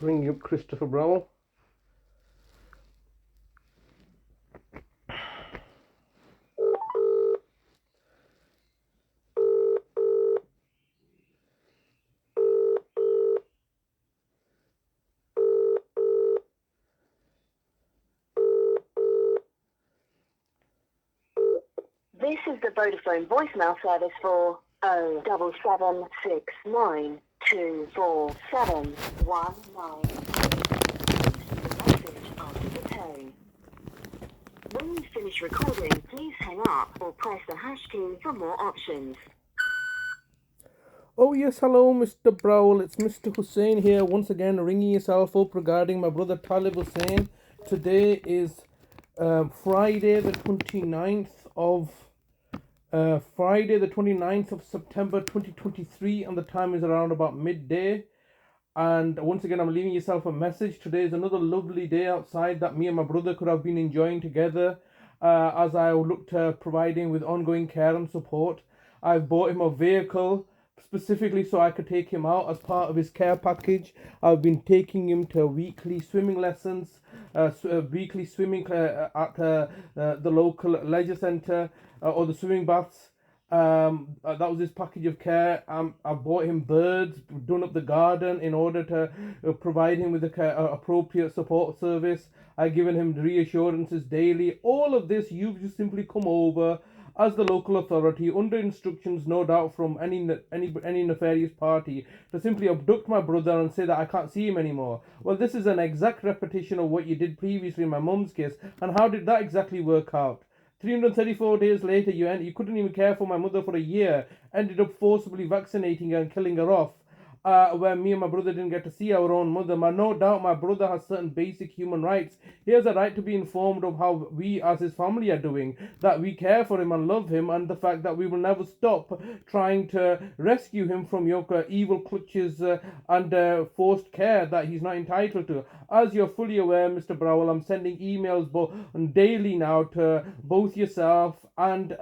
ring up Christopher Browell. This is the Vodafone voicemail service for 07769247119. Message after the tone. When you finish recording, please hang up or press the hash key for more options. Oh yes, hello Mr. Browell, it's Mr. Hussein here, once again ringing yourself up regarding my brother Talib Hussein. Today is Friday the 29th of September 2023, and the time is around about midday. And once again, I'm leaving yourself a message. Today is another lovely day outside that me and my brother could have been enjoying together, as I looked to provide him with ongoing care and support. I've bought him a vehicle specifically so I could take him out as part of his care package. I've been taking him to weekly swimming lessons, weekly swimming at the local leisure centre, or the swimming baths. That was his package of care. I bought him birds, done up the garden in order to provide him with the appropriate support service. I've given him reassurances daily. All of this, you've just simply come over as the local authority, under instructions no doubt from any nefarious party, to simply abduct my brother and say that I can't see him anymore. Well, this is an exact repetition of what you did previously in my mum's case. And how did that exactly work out? 334 days later, you couldn't even care for my mother for a year, ended up forcibly vaccinating her and killing her off, where me and my brother didn't get to see our own mother. No doubt my brother has certain basic human rights. He has a right to be informed of how we as his family are doing, that we care for him and love him, and the fact that we will never stop trying to rescue him from your evil clutches and forced care that he's not entitled to. As you're fully aware, Mr. Browell, I'm sending emails daily now to both yourself and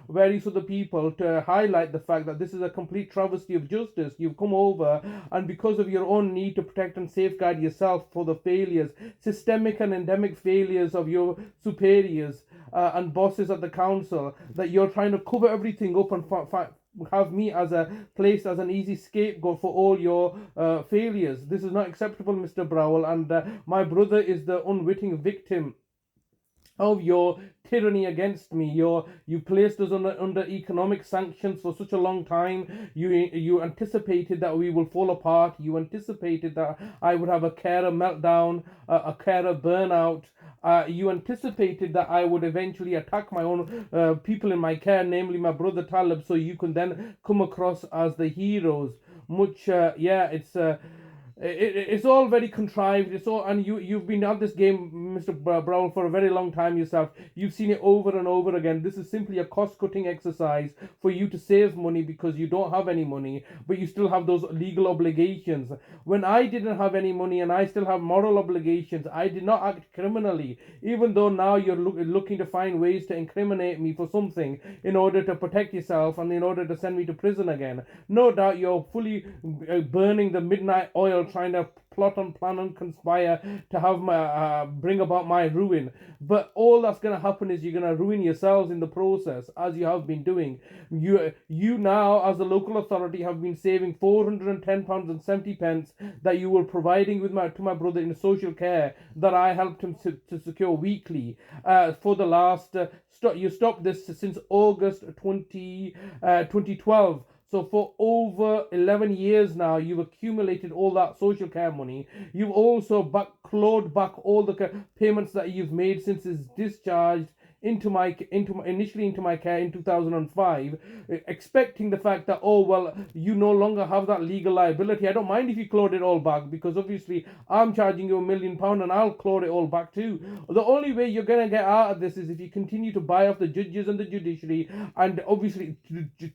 various other people to highlight the fact that this is a complete travesty of justice. You've come over, and because of your own need to protect and safeguard yourself for the failures, systemic and endemic failures of your superiors and bosses at the council, that you're trying to cover everything up and have me as an easy scapegoat for all your failures. This is not acceptable, Mr. Browell, and my brother is the unwitting victim of your tyranny against me. You placed us under economic sanctions for such a long time. You anticipated that we will fall apart. You anticipated that I would have a carer meltdown, a carer burnout. You anticipated that I would eventually attack my own people in my care, namely my brother Talib, so you can then come across as the heroes. It's all very contrived. It's all, and you've been at this game, Mr. Browell, for a very long time yourself. You've seen it over and over again. This is simply a cost-cutting exercise for you to save money because you don't have any money, but you still have those legal obligations. When I didn't have any money and I still have moral obligations, I did not act criminally, even though now you're looking to find ways to incriminate me for something in order to protect yourself and in order to send me to prison again. No doubt you're fully burning the midnight oil, trying to plot and plan and conspire to have my bring about my ruin. But all that's going to happen is you're going to ruin yourselves in the process, as you have been doing. You now, as a local authority, have been saving £410.70 that you were providing to my brother in social care that I helped him to secure weekly for the last. You stopped this since August 2012. So for over 11 years now, you've accumulated all that social care money. You've also clawed back all the payments that you've made since his discharged initially into my care in 2005, expecting the fact that, oh well, you no longer have that legal liability. I don't mind if you clawed it all back, because obviously I'm charging you £1 million and I'll claw it all back too. The only way you're going to get out of this is if you continue to buy off the judges and the judiciary, and obviously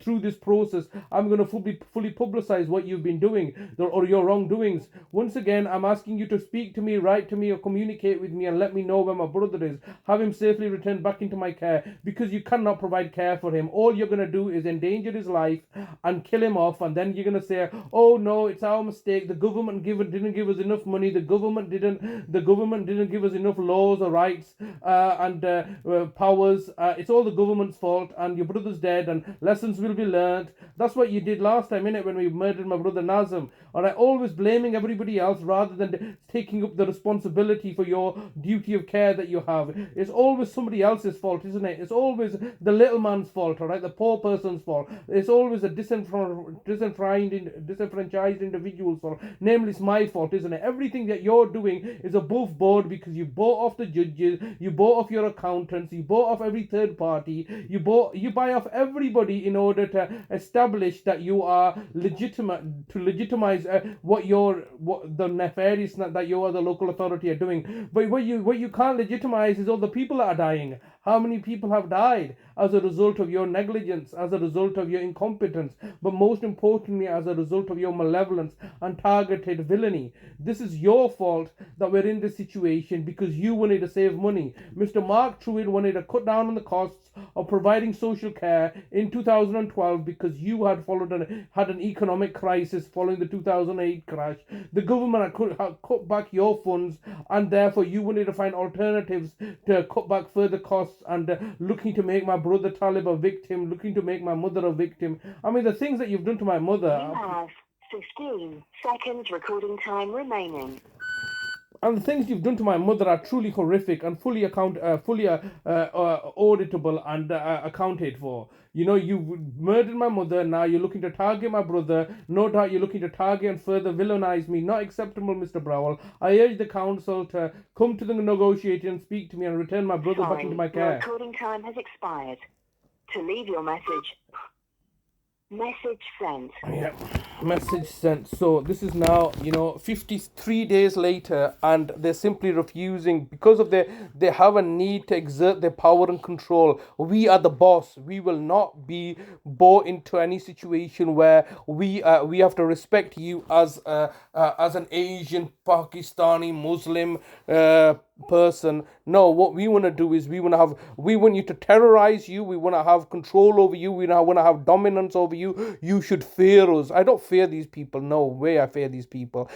through this process I'm going to fully publicize what you've been doing or your wrongdoings. Once again, I'm asking you to speak to me, write to me, or communicate with me and let me know where my brother is. Have him safely returned back back into my care because you cannot provide care for him. All you're going to do is endanger his life and kill him off, and then you're going to say, oh no, it's our mistake, the government didn't give us enough money, the government didn't give us enough laws or rights and powers, it's all the government's fault, and your brother's dead and lessons will be learned. That's what you did last time, innit, when we murdered my brother Nazim. Alright, always blaming everybody else rather than taking up the responsibility for your duty of care that you have. It's always somebody else's fault, isn't it? It's always the little man's fault, alright, the poor person's fault. It's always a disenfranchised individual's fault. Namely, it's my fault, isn't it? Everything that you're doing is above board because you bought off the judges, you bought off your accountants, you bought off every third party, you buy off everybody in order to establish that you are legitimate, to legitimize what the nefariousness that you or the local authority are doing. But what you can't legitimize is all the people that are dying. How many people have died as a result of your negligence, as a result of your incompetence, but most importantly as a result of your malevolence and targeted villainy? This is your fault that we're in this situation because you wanted to save money. Mr. Mark Truitt wanted to cut down on the costs of providing social care in 2012 because you had had an economic crisis following the 2008 crash. The government had cut back your funds, and therefore you wanted to find alternatives to cut back further costs, and looking to make my brother Talib a victim, looking to make my mother a victim. I mean, the things that you've done to my mother. You have 15 seconds recording time remaining. And the things you've done to my mother are truly horrific and fully auditable and accounted for. You know, you murdered my mother, now you're looking to target my brother. No doubt you're looking to target and further villainize me. Not acceptable, Mr. Browell. I urge the council to come to the negotiating and speak to me and return my brother back into my care. Your recording time has expired. To leave your message sent. Yeah, message sent. So this is now, 53 days later, and they're simply refusing because of they have a need to exert their power and control. We are the boss. We will not be bought into any situation where we have to respect you as an Asian, Pakistani, Muslim person. No, what we want to do is we want you to terrorize you. We want to have control over you. We want to have dominance over you. You should fear us. I don't fear these people. No way I fear these people.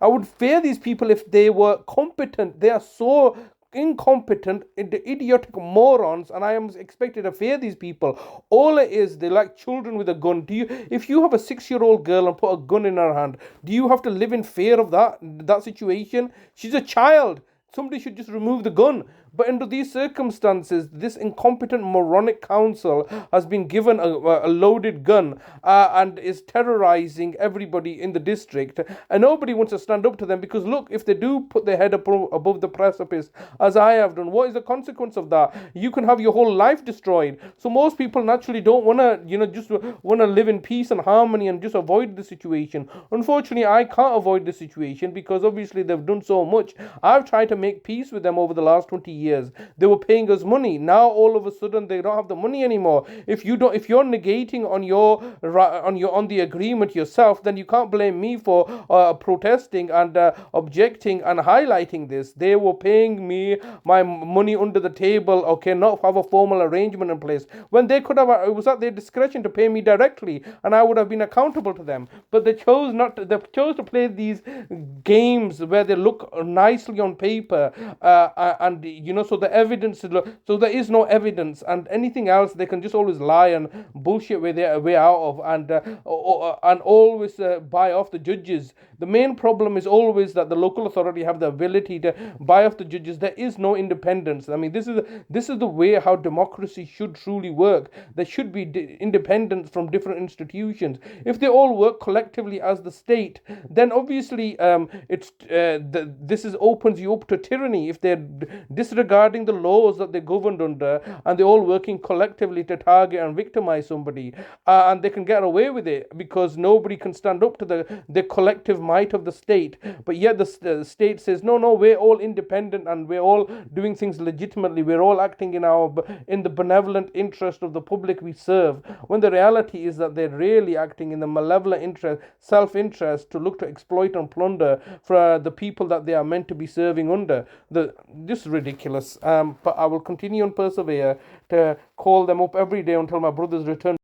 I would fear these people if they were competent. They are so incompetent, idiotic morons, and I am expected to fear these people. All it is, they're like children with a gun. If you have a 6-year-old girl and put a gun in her hand, do you have to live in fear of that situation? She's a child. Somebody should just remove the gun. But under these circumstances, this incompetent, moronic council has been given a loaded gun and is terrorizing everybody in the district. And nobody wants to stand up to them because, look, if they do put their head above the precipice, as I have done, what is the consequence of that? You can have your whole life destroyed. So most people naturally don't want to, just want to live in peace and harmony and just avoid the situation. Unfortunately, I can't avoid the situation because obviously they've done so much. I've tried to make peace with them over the last 20 years. They were paying us money. Now all of a sudden they don't have the money anymore. If you're negating on the agreement yourself, then you can't blame me for protesting and objecting and highlighting this. They were paying me my money under the table, okay, not have a formal arrangement in place, when they could have. It was at their discretion to pay me directly, and I would have been accountable to them. But they chose not to. They chose to play these games where they look nicely on paper, and so the evidence, so there is no evidence, and anything else they can just always lie and bullshit their way out of, and always buy off the judges. The main problem is always that the local authority have the ability to buy off the judges. There is no independence. I mean, this is the way how democracy should truly work. There should be independence from different institutions. If they all work collectively as the state, then obviously this opens you up to tyranny. If they're disregarding the laws that they're governed under, and they're all working collectively to target and victimize somebody, and they can get away with it because nobody can stand up to the collective might of the state. But yet the state says, no, we're all independent and we're all doing things legitimately. We're all acting in the benevolent interest of the public we serve, when the reality is that they're really acting in the malevolent self-interest to look to exploit and plunder for the people that they are meant to be serving under. Just ridiculous. ridiculous. But I will continue and persevere to call them up every day until my brothers return